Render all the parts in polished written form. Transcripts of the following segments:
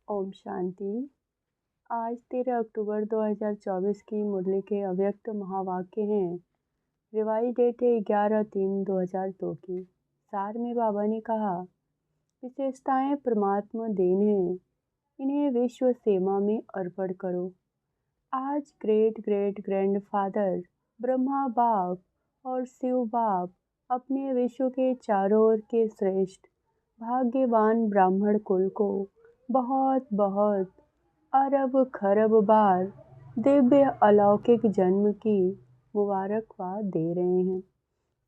ओम शांति। आज 13 अक्टूबर 2024 की मुरली के अव्यक्त महावाक्य हैं। रिवाइज डेट है 11/3/2002 की। सार में बाबा ने कहा, विशेषताएं परमात्मा देन हैं, इन्हें विश्व सेवा में अर्पण करो। आज ग्रेट ग्रेट ग्रैंडफादर ब्रह्मा बाप और शिव बाप अपने विश्व के चारों ओर के श्रेष्ठ भाग्यवान ब्राह्मण कुल को बहुत बहुत अरब खरब बार दिव्य अलौकिक जन्म की मुबारकबाद दे रहे हैं।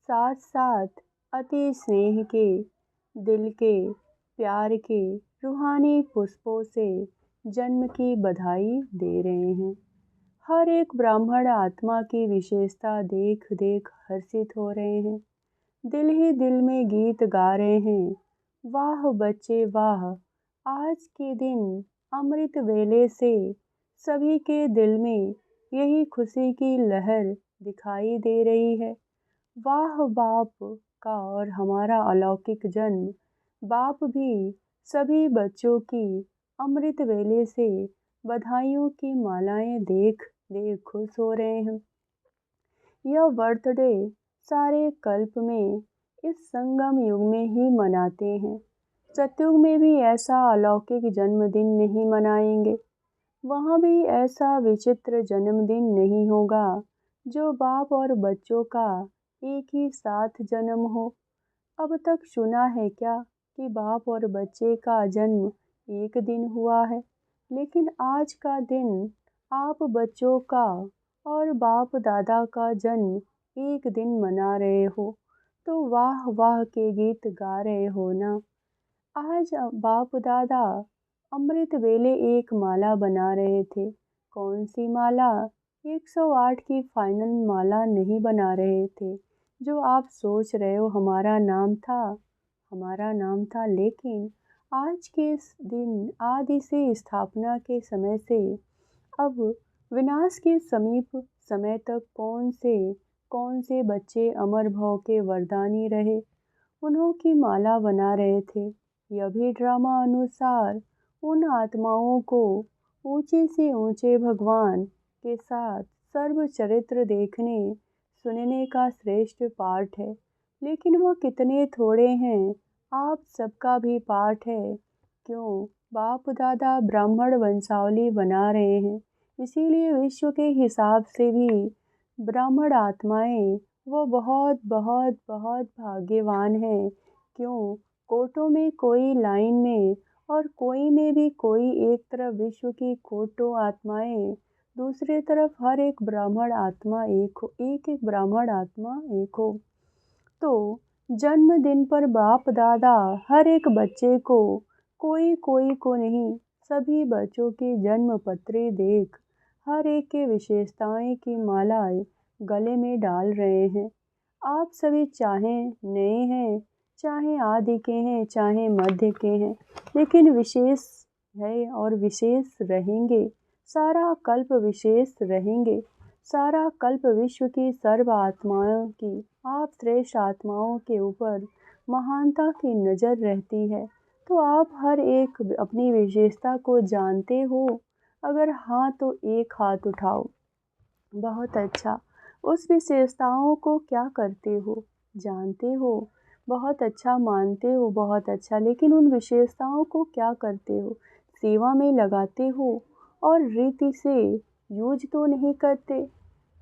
साथ साथ अति स्नेह के, दिल के, प्यार के रूहानी पुष्पों से जन्म की बधाई दे रहे हैं। हर एक ब्राह्मण आत्मा की विशेषता देख देख हर्षित हो रहे हैं। दिल ही दिल में गीत गा रहे हैं, वाह बच्चे वाह। आज के दिन अमृत वेले से सभी के दिल में यही खुशी की लहर दिखाई दे रही है। वाह बाप का और हमारा अलौकिक जन्म। बाप भी सभी बच्चों की अमृत वेले से बधाइयों की मालाएं देख देख खुश हो रहे हैं। यह बर्थडे सारे कल्प में इस संगम युग में ही मनाते हैं। सतयुग में भी ऐसा अलौकिक जन्मदिन नहीं मनाएंगे। वहाँ भी ऐसा विचित्र जन्मदिन नहीं होगा जो बाप और बच्चों का एक ही साथ जन्म हो। अब तक सुना है क्या कि बाप और बच्चे का जन्म एक दिन हुआ है? लेकिन आज का दिन आप बच्चों का और बाप दादा का जन्म एक दिन मना रहे हो, तो वाह वाह के गीत गा रहे हो ना। आज बाप दादा अमृत वेले एक माला बना रहे थे। कौन सी माला? 108 की फाइनल माला नहीं बना रहे थे जो आप सोच रहे हो हमारा नाम था। लेकिन आज के इस दिन आदि से स्थापना के समय से अब विनाश के समीप समय तक कौन से बच्चे अमर भव के वरदानी रहे, उन्हों की माला बना रहे थे। यह भी ड्रामा अनुसार उन आत्माओं को ऊंचे से ऊंचे भगवान के साथ सर्व चरित्र देखने सुनने का श्रेष्ठ पाठ है। लेकिन वह कितने थोड़े हैं, आप सबका भी पाठ है। क्यों? बाप दादा ब्राह्मण वंशावली बना रहे हैं, इसीलिए विश्व के हिसाब से भी ब्राह्मण आत्माएं वो बहुत बहुत बहुत भाग्यवान हैं। क्यों? कोटों में कोई लाइन में और कोई में भी कोई एक तरफ विश्व की कोटों आत्माएं, दूसरी तरफ हर एक ब्राह्मण आत्मा एक हो, एक ब्राह्मण आत्मा एक हो। तो जन्मदिन पर बाप दादा हर एक बच्चे को, कोई कोई को नहीं, सभी बच्चों की जन्म पत्री देख हर एक के विशेषताएं की मालाएं गले में डाल रहे हैं। आप सभी चाहे नए हैं, चाहे आदि के हैं, चाहे मध्य के हैं, लेकिन विशेष है और विशेष रहेंगे। सारा कल्प विशेष रहेंगे। सारा कल्प विश्व की सर्व आत्माओं की, आप श्रेष्ठ आत्माओं के ऊपर महानता की नज़र रहती है। तो आप हर एक अपनी विशेषता को जानते हो? अगर हाँ तो एक हाथ उठाओ। बहुत अच्छा। उस विशेषताओं को क्या करते हो? जानते हो? बहुत अच्छा मानते हो, बहुत अच्छा। लेकिन उन विशेषताओं को क्या करते हो? सेवा में लगाते हो और रीति से यूज तो नहीं करते।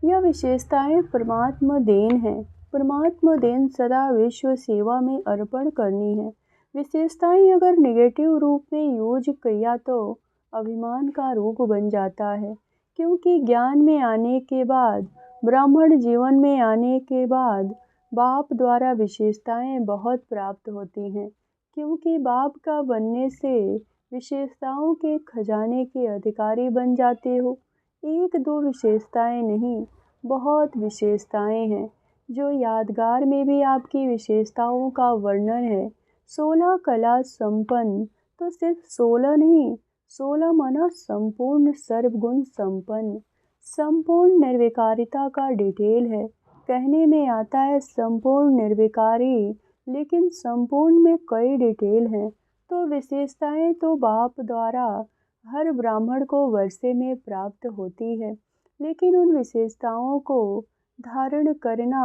यह विशेषताएं परमात्मा देन है। परमात्मा देन सदा विश्व सेवा में अर्पण करनी है। विशेषताएं अगर नेगेटिव रूप में यूज किया तो अभिमान का रोग बन जाता है। क्योंकि ज्ञान में आने के बाद, ब्राह्मण जीवन में आने के बाद बाप द्वारा विशेषताएं बहुत प्राप्त होती हैं। क्योंकि बाप का बनने से विशेषताओं के खजाने के अधिकारी बन जाते हो। एक दो विशेषताएं नहीं, बहुत विशेषताएं हैं। जो यादगार में भी आपकी विशेषताओं का वर्णन है। 16 कला संपन्न, तो सिर्फ 16 नहीं, 16 माना संपूर्ण सर्वगुण संपन्न। संपूर्ण निर्विकारिता का डिटेल है। कहने में आता है संपूर्ण निर्विकारी, लेकिन संपूर्ण में कई डिटेल हैं। तो विशेषताएं तो बाप द्वारा हर ब्राह्मण को वर्षे में प्राप्त होती है, लेकिन उन विशेषताओं को धारण करना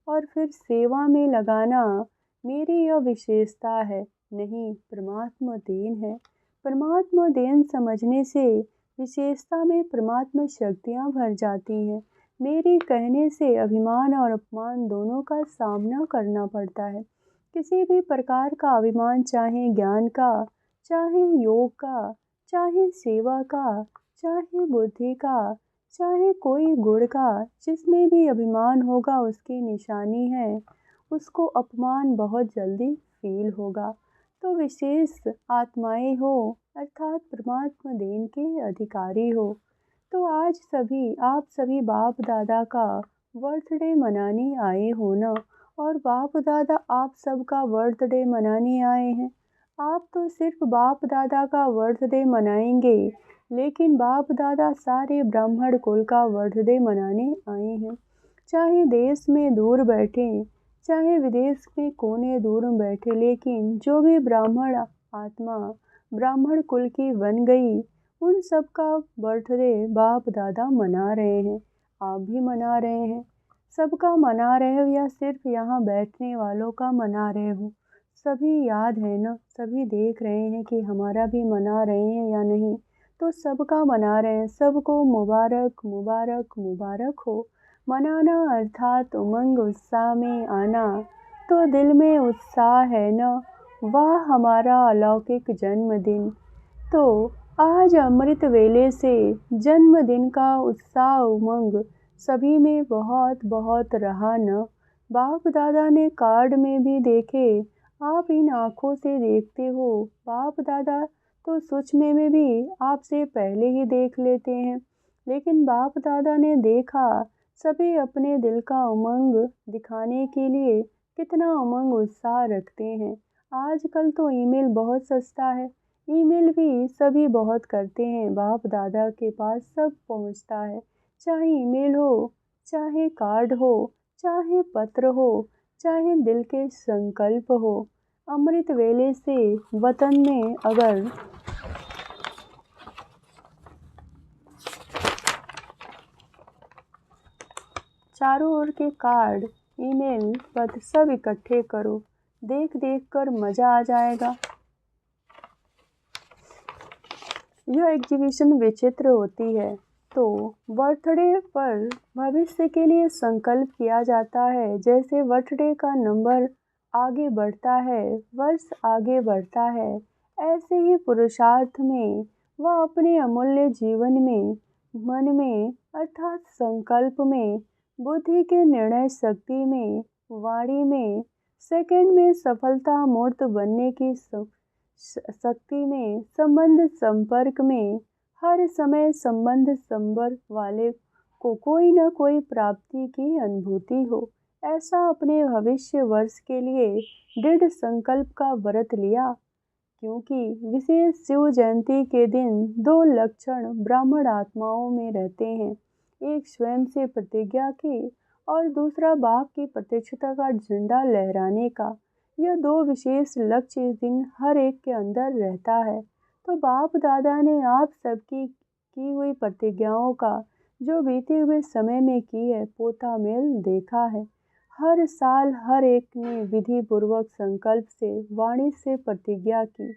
और फिर सेवा में लगाना मेरी यह विशेषता है, नहीं परमात्मा देन है। परमात्मा देन समझने से विशेषता में परमात्मा शक्तियाँ भर जाती हैं। मेरी कहने से अभिमान और अपमान दोनों का सामना करना पड़ता है। किसी भी प्रकार का अभिमान, चाहे ज्ञान का, चाहे योग का, चाहे सेवा का, चाहे बुद्धि का, चाहे कोई गुण का, जिसमें भी अभिमान होगा उसकी निशानी है, उसको अपमान बहुत जल्दी फील होगा। तो विशेष आत्माएं हो अर्थात परमात्मा देन के अधिकारी हो। तो आज आप सभी बाप दादा का बर्थडे मनाने आए हो ना, और बाप दादा आप सबका बर्थडे मनाने आए हैं। आप तो सिर्फ बाप दादा का बर्थडे मनाएंगे, लेकिन बाप दादा सारे ब्राह्मण कुल का बर्थडे मनाने आए हैं। चाहे देश में दूर बैठे, चाहे विदेश में कोने दूर में बैठे, लेकिन जो भी ब्राह्मण आत्मा ब्राह्मण कुल की बन गई, उन सब का बर्थडे बाप दादा मना रहे हैं। आप भी मना रहे हैं। सबका मना रहे हो या सिर्फ यहाँ बैठने वालों का मना रहे हो? सभी याद है ना, सभी देख रहे हैं कि हमारा भी मना रहे हैं या नहीं। तो सबका मना रहे हैं। सबको मुबारक मुबारक मुबारक हो। मनाना अर्थात उमंग उत्साह में आना। तो दिल में उत्साह है ना, वाह हमारा अलौकिक जन्मदिन। तो आज अमृत वेले से जन्मदिन का उत्साह उमंग सभी में बहुत बहुत रहा न। बाप दादा ने कार्ड में भी देखे, आप इन आँखों से देखते हो। बाप दादा तो सूक्ष्म में भी आपसे पहले ही देख लेते हैं, लेकिन बाप दादा ने देखा सभी अपने दिल का उमंग दिखाने के लिए कितना उमंग उत्साह रखते हैं। आजकल तो ईमेल बहुत सस्ता है, ईमेल भी सभी बहुत करते हैं। बाप दादा के पास सब पहुंचता है, चाहे ईमेल हो, चाहे कार्ड हो, चाहे पत्र हो, चाहे दिल के संकल्प हो। अमृत वेले से वतन में अगर चारों ओर के कार्ड, ईमेल, पत्र सब इकट्ठे करो, देख देख कर मजा आ जाएगा। यह एग्जीबिशन विचित्र होती है। तो बर्थडे पर भविष्य के लिए संकल्प किया जाता है। जैसे बर्थडे का नंबर आगे बढ़ता है, वर्ष आगे बढ़ता है, ऐसे ही पुरुषार्थ में वह अपने अमूल्य जीवन में, मन में अर्थात संकल्प में, बुद्धि के निर्णय शक्ति में, वाणी में, सेकंड में सफलता मूर्त बनने की शक्ति में, संबंध संपर्क में, हर समय संबंध संपर्क वाले को कोई न कोई प्राप्ति की अनुभूति हो, ऐसा अपने भविष्य वर्ष के लिए दृढ़ संकल्प का व्रत लिया। क्योंकि विशेष शिव जयंती के दिन दो लक्षण ब्राह्मण आत्माओं में रहते हैं, एक स्वयं से प्रतिज्ञा की और दूसरा बाप की प्रत्यक्षता का झंडा लहराने का। यह दो विशेष लक्ष्य इस दिन हर एक के अंदर रहता है। तो बाप दादा ने आप सबकी की हुई प्रतिज्ञाओं का जो बीते हुए समय में की है, पोता मेल देखा है। हर साल हर एक ने विधि पूर्वक संकल्प से, वाणी से प्रतिज्ञा की,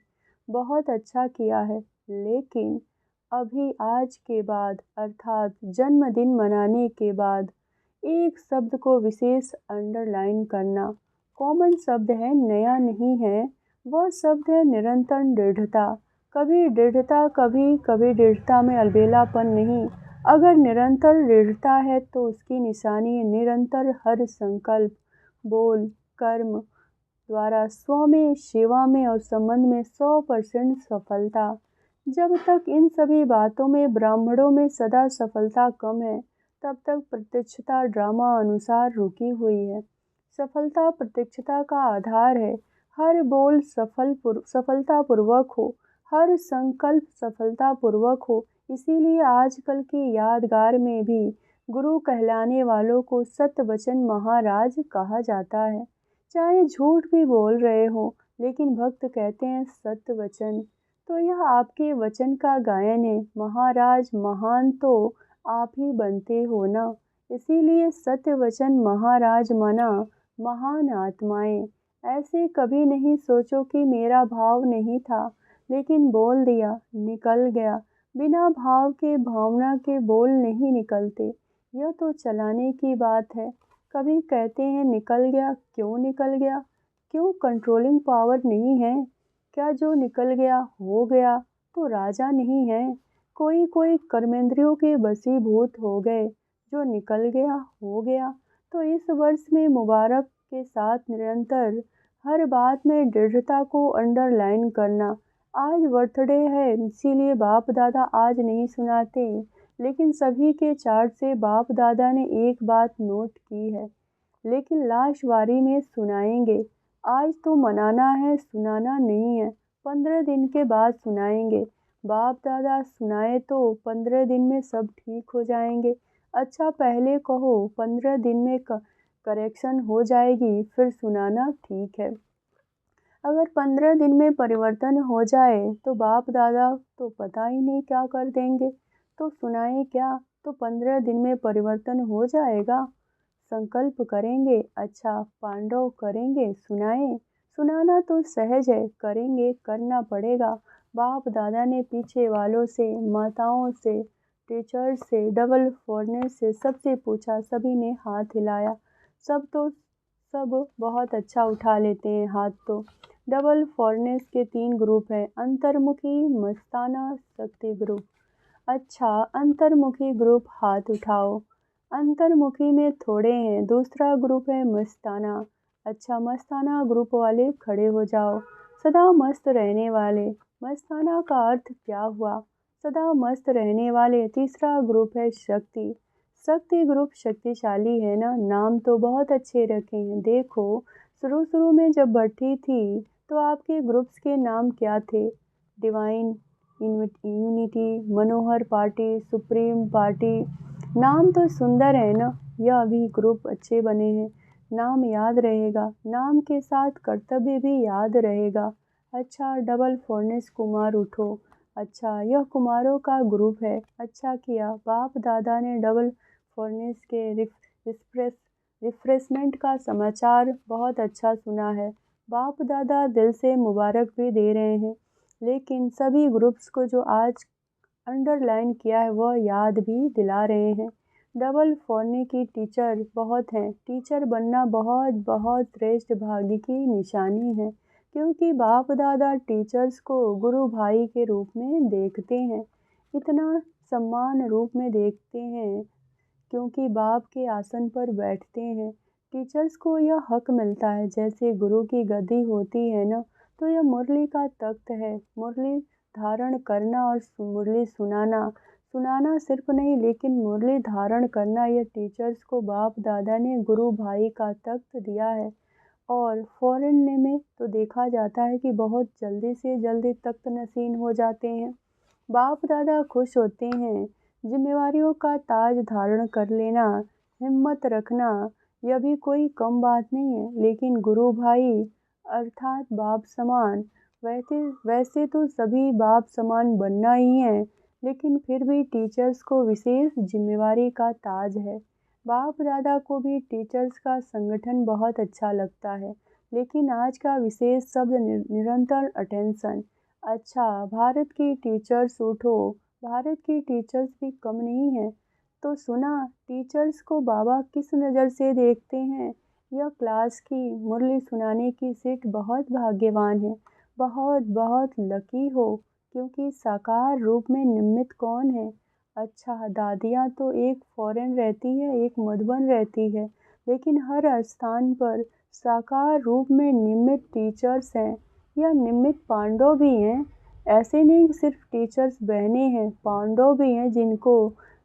बहुत अच्छा किया है। लेकिन अभी आज के बाद अर्थात जन्मदिन मनाने के बाद एक शब्द को विशेष अंडरलाइन करना, कॉमन शब्द है, नया नहीं है। वह शब्द है निरंतर दृढ़ता। कभी दृढ़ता, कभी कभी दृढ़ता में अलबेलापन नहीं। अगर निरंतर दृढ़ता है तो उसकी निशानी है निरंतर हर संकल्प, बोल, कर्म द्वारा स्व में, सेवा में और संबंध में 100% सफलता। जब तक इन सभी बातों में ब्राह्मणों में सदा सफलता कम है, तब तक प्रत्यक्षता ड्रामा अनुसार रुकी हुई है। सफलता प्रत्यक्षता का आधार है। हर बोल सफलतापूर्वक हो, हर संकल्प सफलतापूर्वक हो। इसीलिए आजकल की यादगार में भी गुरु कहलाने वालों को सत्य वचन महाराज कहा जाता है। चाहे झूठ भी बोल रहे हो, लेकिन भक्त कहते हैं सत्य वचन। तो यह आपके वचन का गायन है। महाराज महान तो आप ही बनते हो ना, इसीलिए सत्य वचन महाराज माना। महान आत्माएं ऐसे कभी नहीं सोचो कि मेरा भाव नहीं था, लेकिन बोल दिया, निकल गया। बिना भाव के भावना के बोल नहीं निकलते। यह तो चलाने की बात है। कभी कहते हैं निकल गया, क्यों निकल गया? क्यों कंट्रोलिंग पावर नहीं है? क्या जो निकल गया हो गया तो राजा नहीं है? कोई कोई कर्मेंद्रियों के वशीभूत हो गए। जो निकल गया हो गया। तो इस वर्ष में मुबारक के साथ निरंतर हर बात में दृढ़ता को अंडरलाइन करना। आज बर्थडे है, इसीलिए बाप दादा आज नहीं सुनाते, लेकिन सभी के चार्ट से बाप दादा ने एक बात नोट की है, लेकिन लास्ट बारी में सुनाएंगे। आज तो मनाना है, सुनाना नहीं है। 15 दिन के बाद सुनाएंगे। बाप दादा सुनाए तो 15 दिन में सब ठीक हो जाएंगे। अच्छा पहले कहो, 15 दिन में करेक्शन हो जाएगी, फिर सुनाना, ठीक है? अगर 15 दिन में परिवर्तन हो जाए तो बाप दादा तो पता ही नहीं क्या कर देंगे, तो सुनाए क्या? तो 15 दिन में परिवर्तन हो जाएगा। संकल्प करेंगे, अच्छा पांडव करेंगे, सुनाए। सुनाना तो सहज है, करेंगे, करना पड़ेगा। बाप दादा ने पीछे वालों से, माताओं से, टीचर्स से, डबल फॉरनेस से सबसे पूछा, सभी ने हाथ हिलाया। सब बहुत अच्छा उठा लेते हैं हाथ। तो डबल फॉरनेस के 3 ग्रुप हैं, अंतर्मुखी, मस्ताना, शक्ति ग्रुप। अच्छा अंतर्मुखी ग्रुप हाथ उठाओ। अंतर्मुखी में थोड़े हैं। दूसरा ग्रुप है मस्ताना। अच्छा मस्ताना ग्रुप वाले खड़े हो जाओ। सदा मस्त रहने वाले। मस्ताना का अर्थ क्या हुआ? सदा मस्त रहने वाले। तीसरा ग्रुप है शक्ति। शक्ति ग्रुप शक्तिशाली है ना? नाम तो बहुत अच्छे रखे हैं। देखो शुरू में जब भट्टी थी तो आपके ग्रुप्स के नाम क्या थे? डिवाइन यूनिटी, मनोहर पार्टी, सुप्रीम पार्टी। नाम तो सुंदर है ना? यह अभी ग्रुप अच्छे बने हैं। नाम याद रहेगा, नाम के साथ कर्तव्य भी याद रहेगा। अच्छा डबल फॉरनेस कुमार उठो। अच्छा यह कुमारों का ग्रुप है। अच्छा किया, बाप दादा ने डबल फॉरनेस के रिफ्रेशमेंट का समाचार बहुत अच्छा सुना है। बाप दादा दिल से मुबारक भी दे रहे हैं, लेकिन सभी ग्रुप्स को जो आज अंडरलाइन किया है वह याद भी दिला रहे हैं। डबल फोड़ने की टीचर बहुत हैं। टीचर बनना बहुत बहुत श्रेष्ठ भाग्य की निशानी है, क्योंकि बाप दादा टीचर्स को गुरु भाई के रूप में देखते हैं। इतना सम्मान रूप में देखते हैं क्योंकि बाप के आसन पर बैठते हैं। टीचर्स को यह हक मिलता है, जैसे गुरु की गद्दी होती है ना, तो यह मुरली का तख्त है। मुरली धारण करना और मुरली सुनाना सिर्फ नहीं, लेकिन मुरली धारण करना, यह टीचर्स को बाप दादा ने गुरु भाई का तख्त दिया है। और फॉरेन में तो देखा जाता है कि बहुत जल्दी से जल्दी तख्त नसीन हो जाते हैं। बाप दादा खुश होते हैं। जिम्मेवारियों का ताज धारण कर लेना, हिम्मत रखना, यह भी कोई कम बात नहीं है। लेकिन गुरु भाई अर्थात बाप समान, वैसे तो सभी बाप समान बनना ही है, लेकिन फिर भी टीचर्स को विशेष जिम्मेवारी का ताज है। बाप दादा को भी टीचर्स का संगठन बहुत अच्छा लगता है, लेकिन आज का विशेष शब्द निरंतर अटेंशन। अच्छा भारत की टीचर्स उठो। भारत की टीचर्स भी कम नहीं है। तो सुना, टीचर्स को बाबा किस नज़र से देखते हैं? यह क्लास की मुरली सुनाने की सीट बहुत भाग्यवान है। बहुत बहुत लकी हो, क्योंकि साकार रूप में निमित्त कौन है? अच्छा दादियाँ तो एक फॉरेन रहती है, एक मधुबन रहती है, लेकिन हर स्थान पर साकार रूप में निमित्त टीचर्स हैं। यह निमित्त पांडव भी हैं। ऐसे नहीं सिर्फ टीचर्स बहनें हैं, पांडव भी हैं जिनको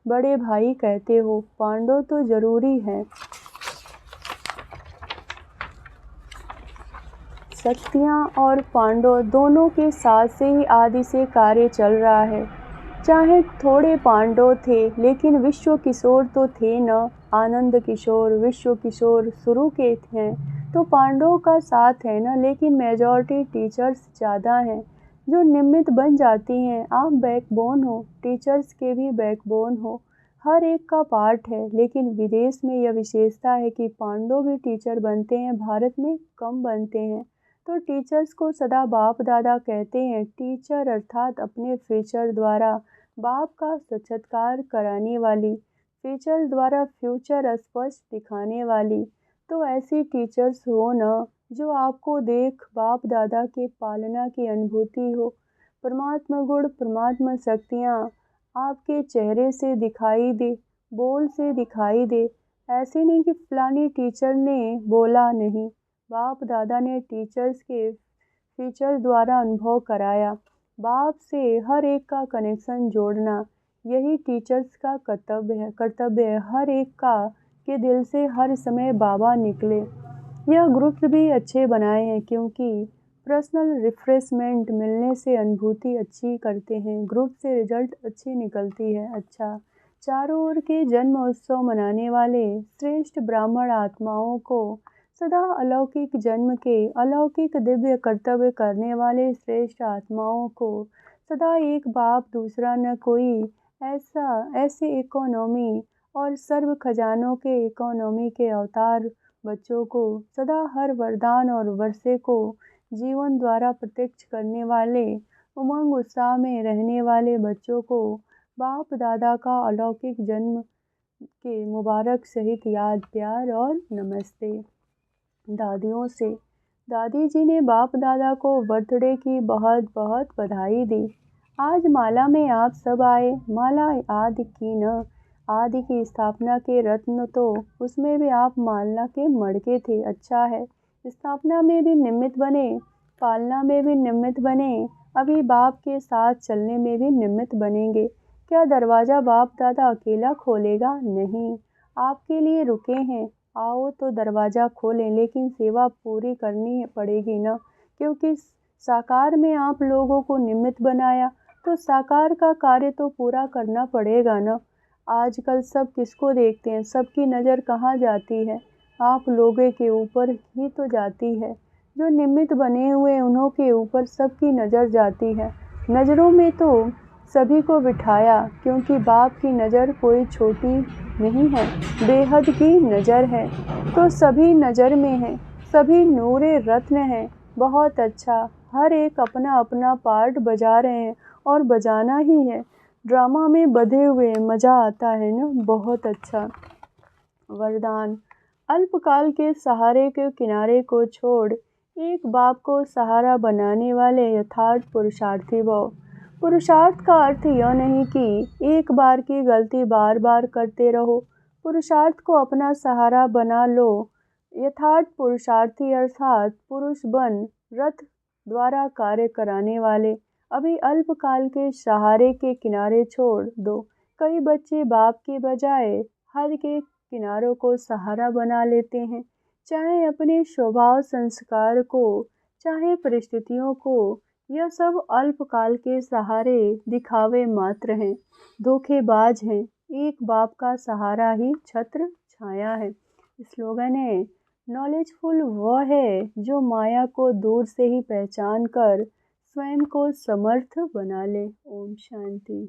बड़े भाई कहते हो। पांडव तो ज़रूरी हैं। शक्तियाँ और पांडव दोनों के साथ से ही आदि से कार्य चल रहा है। चाहे थोड़े पांडव थे, लेकिन विश्व किशोर तो थे न। आनंद किशोर, विश्व किशोर शुरू के हैं। तो पांडवों का साथ है ना, लेकिन मेजॉरिटी टीचर्स ज़्यादा हैं जो निमित्त बन जाती हैं। आप बैकबोन हो, टीचर्स के भी बैकबोन हो, हर एक का पार्ट है। लेकिन विदेश में यह विशेषता है कि पांडव भी टीचर बनते हैं, भारत में कम बनते हैं। तो टीचर्स को सदा बाप दादा कहते हैं। टीचर अर्थात अपने फ्यूचर द्वारा बाप का साक्षात्कार कराने वाली, फ्यूचर द्वारा फ्यूचर स्पष्ट दिखाने वाली। तो ऐसी टीचर्स हो न जो आपको देख बाप दादा के पालना की अनुभूति हो। परमात्मा गुण, परमात्मा शक्तियाँ आपके चेहरे से दिखाई दे, बोल से दिखाई दे। ऐसे नहीं कि फलानी टीचर ने बोला, नहीं, बाप दादा ने टीचर्स के फीचर द्वारा अनुभव कराया। बाप से हर एक का कनेक्शन जोड़ना, यही टीचर्स का कर्तव्य है हर एक का, कि दिल से हर समय बाबा निकले। यह ग्रुप्स भी अच्छे बनाए हैं क्योंकि पर्सनल रिफ्रेशमेंट मिलने से अनुभूति अच्छी करते हैं, ग्रुप से रिजल्ट अच्छी निकलती है। अच्छा, चारों ओर के जन्म उत्सव मनाने वाले श्रेष्ठ ब्राह्मण आत्माओं को सदा अलौकिक जन्म के अलौकिक दिव्य कर्तव्य करने वाले श्रेष्ठ आत्माओं को सदा एक बाप दूसरा न कोई ऐसे इकोनॉमी और सर्व खजानों के इकोनॉमी के अवतार बच्चों को सदा हर वरदान और वर्षे को जीवन द्वारा प्रत्यक्ष करने वाले उमंग उत्साह में रहने वाले बच्चों को बाप दादा का अलौकिक जन्म के मुबारक सहित याद, प्यार और नमस्ते। दादियों से, दादी जी ने बाप दादा को बर्थडे की बहुत बहुत बधाई दी। आज माला में आप सब आए। माला आदि की न, आदि की स्थापना के रत्न, तो उसमें भी आप माला के मड़के थे। अच्छा है, स्थापना में भी निमित्त बने, पालना में भी निमित्त बने, अभी बाप के साथ चलने में भी निमित्त बनेंगे। क्या दरवाज़ा बाप दादा अकेला खोलेगा? नहीं, आपके लिए रुके हैं। आओ तो दरवाज़ा खोलें, लेकिन सेवा पूरी करनी पड़ेगी ना, क्योंकि साकार में आप लोगों को निमित्त बनाया, तो साकार का कार्य तो पूरा करना पड़ेगा ना। आजकल सब किसको देखते हैं? सबकी नज़र कहाँ जाती है? आप लोगों के ऊपर ही तो जाती है। जो निमित्त बने हुए उन्हों के ऊपर सबकी नज़र जाती है। नज़रों में तो सभी को बिठाया, क्योंकि बाप की नज़र कोई छोटी नहीं है, बेहद की नज़र है। तो सभी नज़र में है, सभी नूरे रत्न हैं। बहुत अच्छा, हर एक अपना अपना पार्ट बजा रहे हैं और बजाना ही है। ड्रामा में बधे हुए मज़ा आता है ना, बहुत अच्छा। वरदान, अल्पकाल के सहारे के किनारे को छोड़ एक बाप को सहारा बनाने वाले यथार्थ पुरुषार्थी भव। पुरुषार्थ का अर्थ यह नहीं कि एक बार की गलती बार बार करते रहो। पुरुषार्थ को अपना सहारा बना लो। यथार्थ पुरुषार्थी अर्थात पुरुष बन रथ द्वारा कार्य कराने वाले। अभी अल्पकाल के सहारे के किनारे छोड़ दो। कई बच्चे बाप के बजाय हद के किनारों को सहारा बना लेते हैं, चाहे अपने स्वभाव संस्कार को, चाहे परिस्थितियों को। यह सब अल्पकाल के सहारे दिखावे मात्र हैं, धोखेबाज हैं। एक बाप का सहारा ही छत्र छाया है। स्लोगन है, नॉलेजफुल वह है जो माया को दूर से ही पहचान कर स्वयं को समर्थ बना ले। ओम शांति।